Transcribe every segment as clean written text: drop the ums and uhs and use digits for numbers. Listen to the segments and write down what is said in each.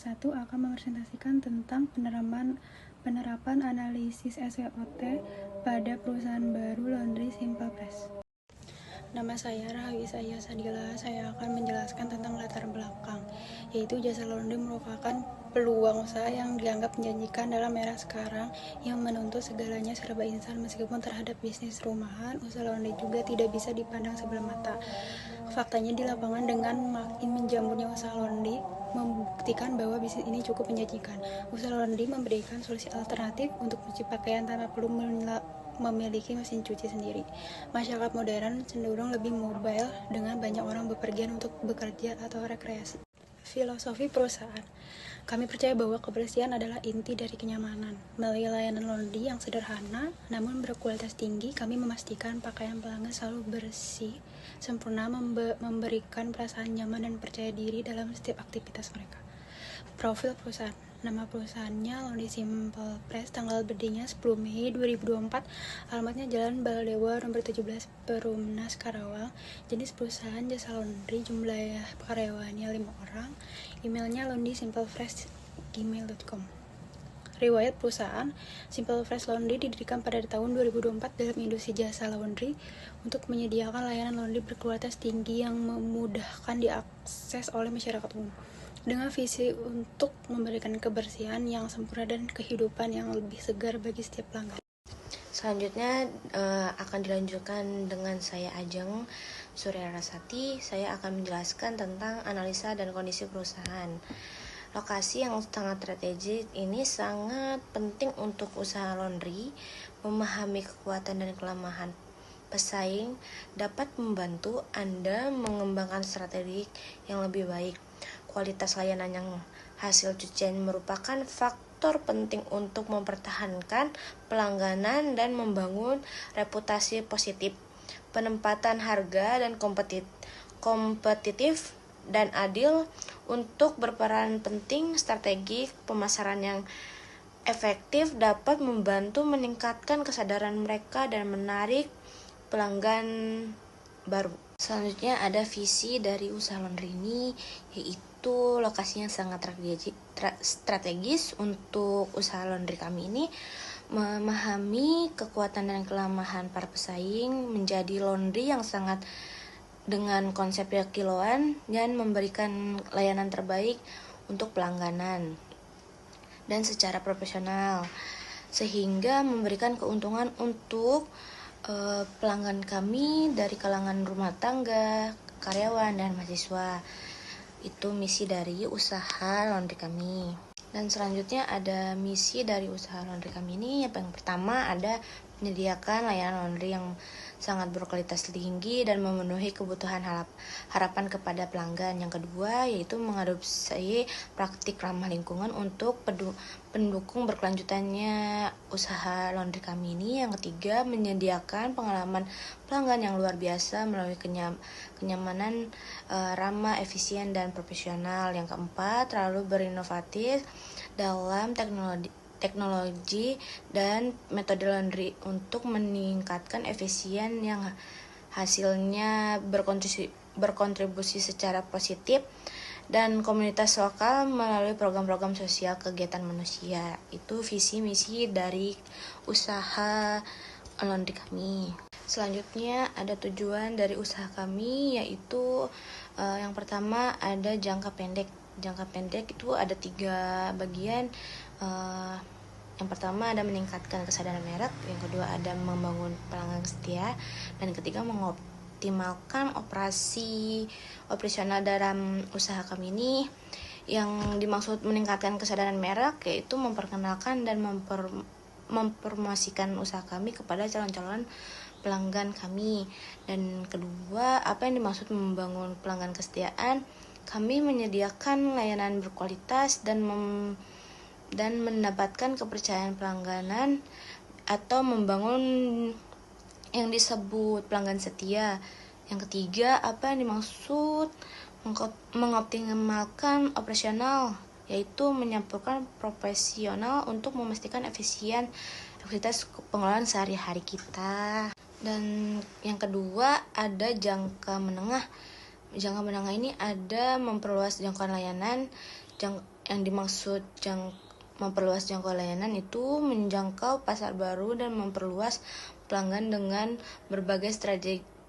1 akan mempresentasikan tentang penerapan analisis SWOT pada perusahaan baru Laundry Simple Press. Nama saya Rahayu Isaya Sadila. Saya akan menjelaskan tentang latar belakang, yaitu jasa laundry merupakan peluang usaha yang dianggap menjanjikan dalam era sekarang yang menuntut segalanya serba instan. Meskipun terhadap bisnis rumahan, usaha laundry juga tidak bisa dipandang sebelah mata. Faktanya di lapangan dengan makin menjamurnya usaha laundry membuktikan bahwa bisnis ini cukup menjanjikan. Usaha laundry memberikan solusi alternatif untuk cuci pakaian tanpa perlu memiliki mesin cuci sendiri. Masyarakat modern cenderung lebih mobile dengan banyak orang bepergian untuk bekerja atau rekreasi. Filosofi perusahaan. Kami percaya bahwa kebersihan adalah inti dari kenyamanan. Melalui layanan laundry yang sederhana namun berkualitas tinggi, kami memastikan pakaian pelanggan selalu bersih, sempurna, memberikan perasaan nyaman dan percaya diri dalam setiap aktivitas mereka. Profil perusahaan. Nama perusahaannya Laundry Simple Press, tanggal berdirinya 10 Mei 2024, alamatnya Jalan Baladewa nomor 17, Perumnas, Karawang. Jenis perusahaan jasa laundry, jumlah karyawannya 5 orang, emailnya laundrysimplefresh@gmail.com. Riwayat perusahaan, Simple Fresh Laundry didirikan pada tahun 2024 dalam industri jasa laundry untuk menyediakan layanan laundry berkualitas tinggi yang memudahkan diakses oleh masyarakat umum, dengan visi untuk memberikan kebersihan yang sempurna dan kehidupan yang lebih segar bagi setiap pelanggan. Selanjutnya akan dilanjutkan dengan saya Ajeng Surya Rasati. Saya akan menjelaskan tentang analisa dan kondisi perusahaan. Lokasi yang sangat strategis ini sangat penting untuk usaha laundry. Memahami kekuatan dan kelemahan pesaing dapat membantu Anda mengembangkan strategi yang lebih baik. Kualitas layanan yang hasil cucian merupakan faktor penting untuk mempertahankan pelangganan dan membangun reputasi positif. Penempatan harga dan kompetitif dan adil untuk berperan penting. Strategi pemasaran yang efektif dapat membantu meningkatkan kesadaran mereka dan menarik pelanggan baru. Selanjutnya ada visi dari usaha laundry ini, yaitu lokasinya sangat strategis untuk usaha laundry kami ini. Memahami kekuatan dan kelemahan para pesaing, menjadi laundry yang sangat dengan konsep kiloan dan memberikan layanan terbaik untuk pelangganan dan secara profesional, sehingga memberikan keuntungan untuk pelanggan kami dari kalangan rumah tangga, karyawan, dan mahasiswa. Itu misi dari usaha laundry kami. Dan selanjutnya ada misi dari usaha laundry kami ini. Yang pertama ada menyediakan layanan laundry yang sangat berkualitas tinggi dan memenuhi kebutuhan harapan kepada pelanggan. Yang kedua yaitu mengadopsi praktik ramah lingkungan untuk pendukung berkelanjutannya usaha laundry kami ini. Yang ketiga, menyediakan pengalaman pelanggan yang luar biasa melalui kenyamanan ramah, efisien, dan profesional. Yang keempat, terlalu berinovatif dalam teknologi dan metode laundry untuk meningkatkan efisien yang hasilnya berkontribusi secara positif dan komunitas lokal melalui program-program sosial kegiatan manusia. Itu visi misi dari usaha laundry kami. Selanjutnya ada tujuan dari usaha kami, yaitu yang pertama ada jangka pendek. Jangka pendek itu ada 3 bagian. Yang pertama ada meningkatkan kesadaran merek, yang kedua ada membangun pelanggan setia, dan yang ketiga mengoptimalkan operasional dalam usaha kami ini. Yang dimaksud meningkatkan kesadaran merek yaitu memperkenalkan dan mempromosikan usaha kami kepada calon-calon pelanggan kami. Dan kedua, apa yang dimaksud membangun pelanggan kesetiaan? Kami menyediakan layanan berkualitas dan mendapatkan kepercayaan pelangganan atau membangun yang disebut pelanggan setia. Yang ketiga, apa yang dimaksud mengoptimalkan operasional, yaitu menyampaikan profesional untuk memastikan efisien aktivitas pengelolaan sehari-hari kita. Dan yang kedua ada jangka menengah. Jangka menengah ini ada memperluas jangkauan layanan. Yang dimaksud memperluas jangkauan layanan itu menjangkau pasar baru dan memperluas pelanggan dengan berbagai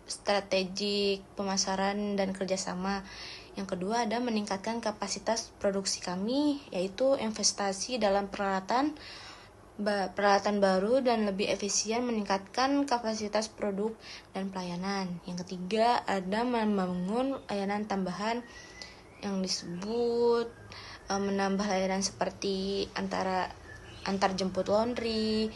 strategi pemasaran dan kerjasama. Yang kedua ada meningkatkan kapasitas produksi kami, yaitu investasi dalam peralatan baru dan lebih efisien, meningkatkan kapasitas produk dan pelayanan. Yang ketiga ada membangun layanan tambahan yang disebut menambah layanan seperti antar jemput laundry,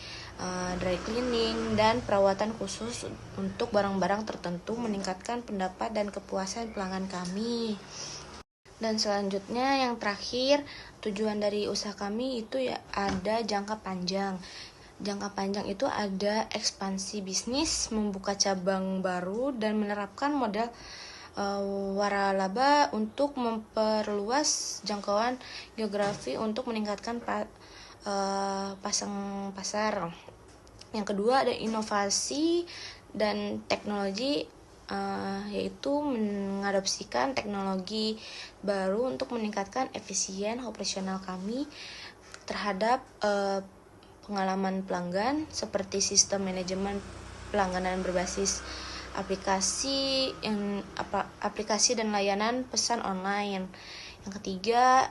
dry cleaning, dan perawatan khusus untuk barang-barang tertentu, meningkatkan pendapat dan kepuasan pelanggan kami. Dan selanjutnya yang terakhir, tujuan dari usaha kami itu ya ada jangka panjang. Jangka panjang itu ada ekspansi bisnis, membuka cabang baru, dan menerapkan model waralaba untuk memperluas jangkauan geografi untuk meningkatkan pasang pasar. Yang kedua ada inovasi dan teknologi, yaitu mengadopsikan teknologi baru untuk meningkatkan efisien operasional kami terhadap pengalaman pelanggan, seperti sistem manajemen pelangganan berbasis aplikasi dan layanan pesan online. Yang ketiga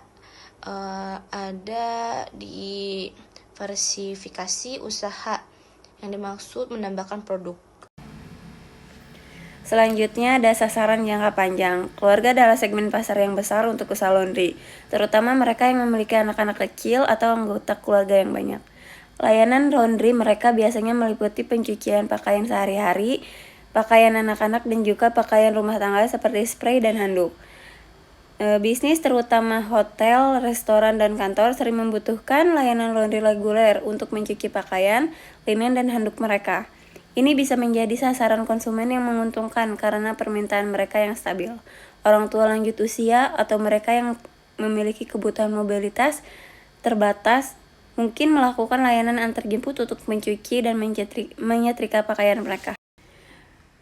ada diversifikasi usaha, yang dimaksud menambahkan produk. Selanjutnya ada sasaran jangka panjang. Keluarga adalah segmen pasar yang besar untuk usaha laundry, terutama mereka yang memiliki anak-anak kecil atau anggota keluarga yang banyak. Layanan laundry mereka biasanya meliputi pencucian pakaian sehari-hari, pakaian anak-anak, dan juga pakaian rumah tangga seperti spray dan handuk. Bisnis terutama hotel, restoran, dan kantor sering membutuhkan layanan laundry reguler untuk mencuci pakaian, linen, dan handuk mereka. Ini bisa menjadi sasaran konsumen yang menguntungkan karena permintaan mereka yang stabil. Orang tua lanjut usia atau mereka yang memiliki kebutuhan mobilitas terbatas mungkin melakukan layanan antar jemput untuk mencuci dan menyetrika pakaian mereka.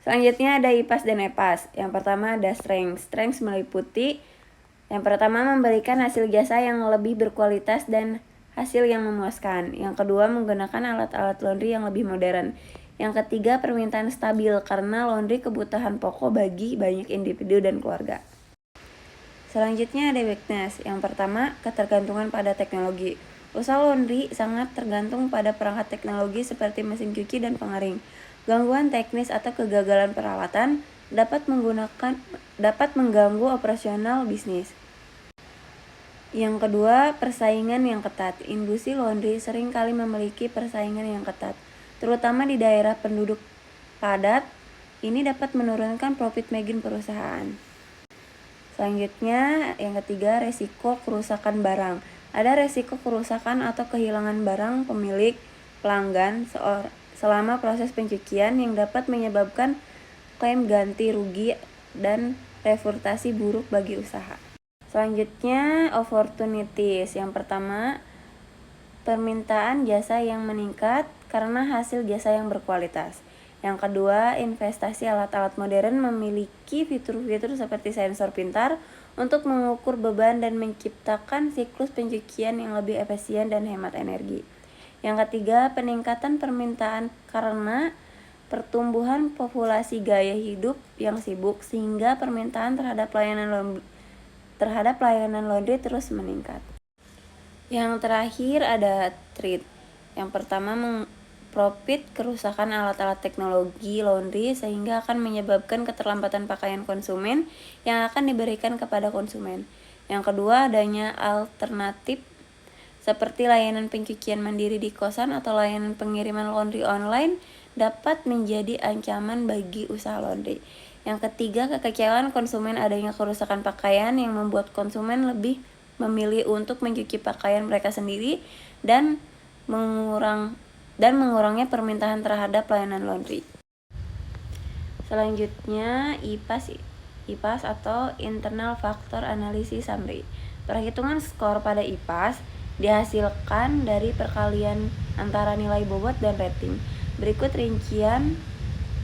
Selanjutnya ada IPAS dan EPAS. Yang pertama ada strengths. Strengths meliputi yang pertama memberikan hasil jasa yang lebih berkualitas dan hasil yang memuaskan. Yang kedua menggunakan alat-alat laundry yang lebih modern. Yang ketiga permintaan stabil karena laundry kebutuhan pokok bagi banyak individu dan keluarga. Selanjutnya ada weakness. Yang pertama ketergantungan pada teknologi. Usaha laundry sangat tergantung pada perangkat teknologi seperti mesin cuci dan pengering. Gangguan teknis atau kegagalan peralatan dapat mengganggu operasional bisnis. Yang kedua, persaingan yang ketat. Industri laundry sering kali memiliki persaingan yang ketat, terutama di daerah penduduk padat. Ini dapat menurunkan profit margin perusahaan. Selanjutnya, yang ketiga, resiko kerusakan barang. Ada resiko kerusakan atau kehilangan barang pemilik pelanggan selama proses pencucian yang dapat menyebabkan klaim ganti rugi dan reputasi buruk bagi usaha. Selanjutnya, opportunities. Yang pertama, permintaan jasa yang meningkat karena hasil jasa yang berkualitas. Yang kedua, investasi alat-alat modern memiliki fitur-fitur seperti sensor pintar untuk mengukur beban dan menciptakan siklus pencucian yang lebih efisien dan hemat energi. Yang ketiga, peningkatan permintaan karena pertumbuhan populasi gaya hidup yang sibuk sehingga permintaan terhadap layanan laundry terus meningkat. Yang terakhir ada threat. Yang pertama, profit kerusakan alat-alat teknologi laundry sehingga akan menyebabkan keterlambatan pakaian konsumen yang akan diberikan kepada konsumen. Yang kedua, adanya alternatif seperti layanan pencucian mandiri di kosan atau layanan pengiriman laundry online dapat menjadi ancaman bagi usaha laundry. Yang ketiga, kekecewaan konsumen. Adanya kerusakan pakaian yang membuat konsumen lebih memilih untuk mencuci pakaian mereka sendiri dan mengurangnya permintaan terhadap layanan laundry. Selanjutnya, IPAS atau Internal Factor Analysis Summary. Perhitungan skor pada IPAS dihasilkan dari perkalian antara nilai bobot dan rating. Berikut rincian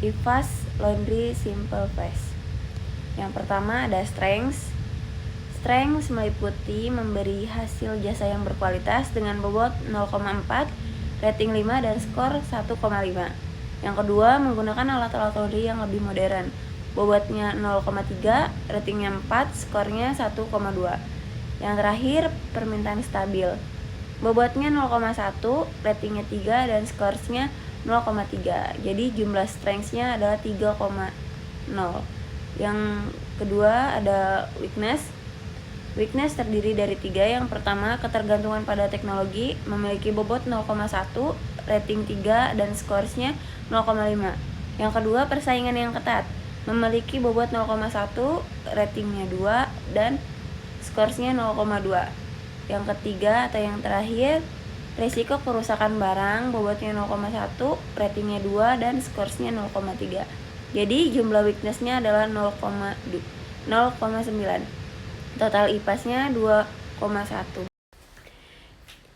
IPAS Laundry Simple Face. Yang pertama ada strengths. strength meliputi memberi hasil jasa yang berkualitas dengan bobot 0,4, rating 5 dan skor 1,5. Yang kedua, menggunakan alat-alat laundry yang lebih modern. Bobotnya 0,3, ratingnya 4, skornya 1,2. Yang terakhir, permintaan stabil. Bobotnya 0,1, ratingnya 3 dan skornya 0,3. Jadi jumlah strengths-nya adalah 3,0. Yang kedua ada weakness. Weakness terdiri dari 3. Yang pertama, ketergantungan pada teknologi, memiliki bobot 0,1, rating 3 dan skornya 0,5. Yang kedua, persaingan yang ketat, memiliki bobot 0,1, ratingnya 2 dan skornya 0,2. Yang ketiga atau yang terakhir, risiko kerusakan barang, bobotnya 0,1, ratingnya 2 dan skornya 0,3. Jadi jumlah weakness-nya adalah 0,9. Total IPAS-nya 2,1.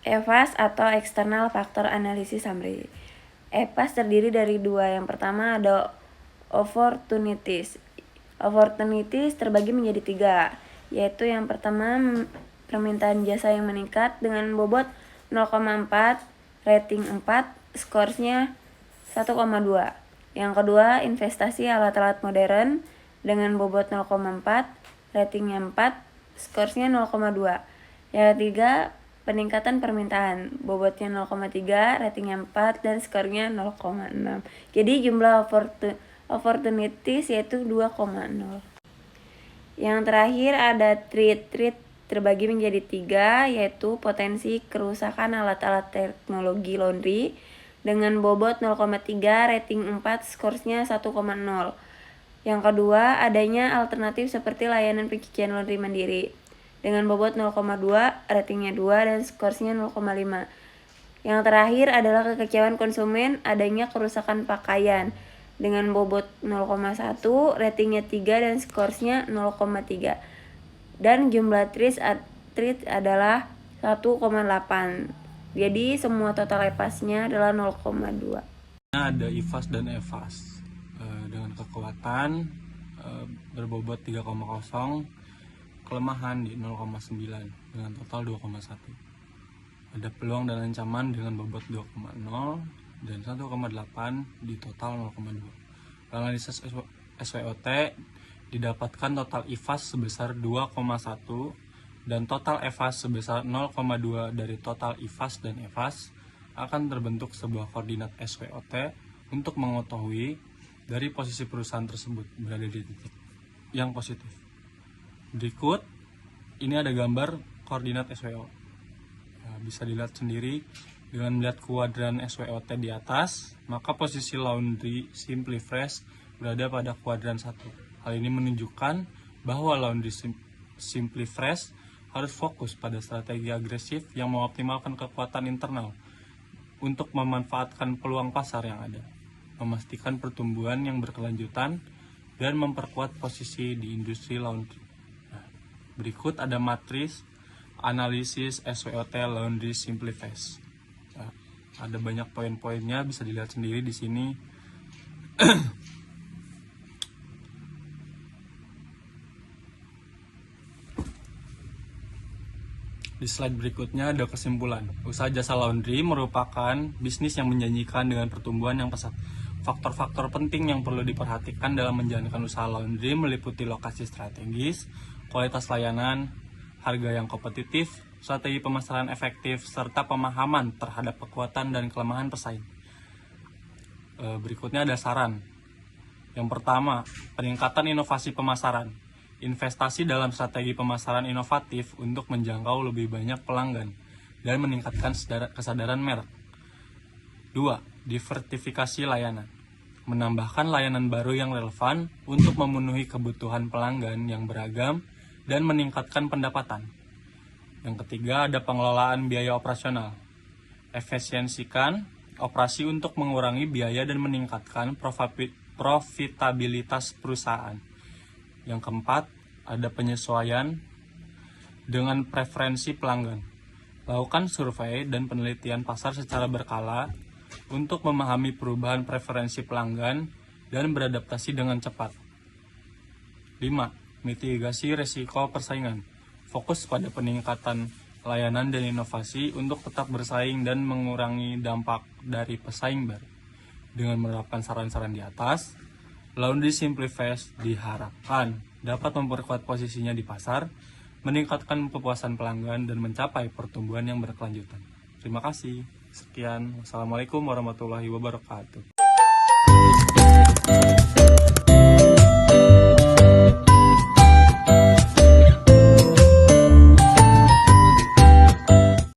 EVAS atau External Factor Analysis Summary. EVAS terdiri dari 2. Yang pertama ada opportunities. Opportunities terbagi menjadi 3, yaitu yang pertama permintaan jasa yang meningkat dengan bobot 0,4, rating 4, skornya 1,2. Yang kedua, investasi alat-alat modern dengan bobot 0,4, ratingnya 4, skornya 0,2. Yang ketiga, peningkatan permintaan, bobotnya 0,3, ratingnya 4, dan skornya 0,6. Jadi jumlah opportunities yaitu 2,0. Yang terakhir ada threat terbagi menjadi 3, yaitu potensi kerusakan alat-alat teknologi laundry dengan bobot 0,3, rating 4, skornya 1,0. Yang kedua, adanya alternatif seperti layanan pencucian laundry mandiri dengan bobot 0,2, ratingnya 2 dan skornya 0,5. Yang terakhir adalah kekecewaan konsumen, adanya kerusakan pakaian dengan bobot 0,1, ratingnya 3 dan skornya 0,3. Dan jumlah treat adalah 1,8. Jadi semua total EVAS-nya adalah 0,2. Ada IVAS dan EVAS dengan kekuatan berbobot 3,0, kelemahan di 0,9 dengan total 2,1. Ada peluang dan ancaman dengan bobot 2,0 dan 1,8 di total 0,2. Analisis SWOT didapatkan total IVAS sebesar 2,1 dan total EVAS sebesar 0,2. Dari total IVAS dan EVAS akan terbentuk sebuah koordinat SWOT untuk mengetahui dari posisi perusahaan tersebut berada di titik yang positif. Berikut ini ada gambar koordinat SWOT. Bisa dilihat sendiri dengan melihat kuadran SWOT di atas, maka posisi laundry Simply Fresh berada pada kuadran 1. Hal ini menunjukkan bahwa laundry Simply Fresh harus fokus pada strategi agresif yang mengoptimalkan kekuatan internal untuk memanfaatkan peluang pasar yang ada, memastikan pertumbuhan yang berkelanjutan, dan memperkuat posisi di industri laundry. Berikut ada matris analisis SWOT Laundry Simply Fresh. Ada banyak poin-poinnya, bisa dilihat sendiri di sini. Di slide berikutnya ada kesimpulan. Usaha jasa laundry merupakan bisnis yang menjanjikan dengan pertumbuhan yang pesat. Faktor-faktor penting yang perlu diperhatikan dalam menjalankan usaha laundry meliputi lokasi strategis, kualitas layanan, harga yang kompetitif, strategi pemasaran efektif, serta pemahaman terhadap kekuatan dan kelemahan pesaing. Berikutnya ada saran. Yang pertama, peningkatan inovasi pemasaran. Investasi dalam strategi pemasaran inovatif untuk menjangkau lebih banyak pelanggan dan meningkatkan kesadaran merek. 2. Diversifikasi layanan. Menambahkan layanan baru yang relevan untuk memenuhi kebutuhan pelanggan yang beragam dan meningkatkan pendapatan. Yang ketiga, ada pengelolaan biaya operasional. Efisiensikan operasi untuk mengurangi biaya dan meningkatkan profitabilitas perusahaan. Yang keempat, ada penyesuaian dengan preferensi pelanggan. Lakukan survei dan penelitian pasar secara berkala untuk memahami perubahan preferensi pelanggan dan beradaptasi dengan cepat. 5. Mitigasi resiko persaingan. fokus pada peningkatan layanan dan inovasi untuk tetap bersaing dan mengurangi dampak dari pesaing baru. Dengan menerapkan saran-saran di atas, Laundry Simply Fast diharapkan dapat memperkuat posisinya di pasar, meningkatkan kepuasan pelanggan, dan mencapai pertumbuhan yang berkelanjutan. Terima kasih. Sekian. Wassalamualaikum warahmatullahi wabarakatuh.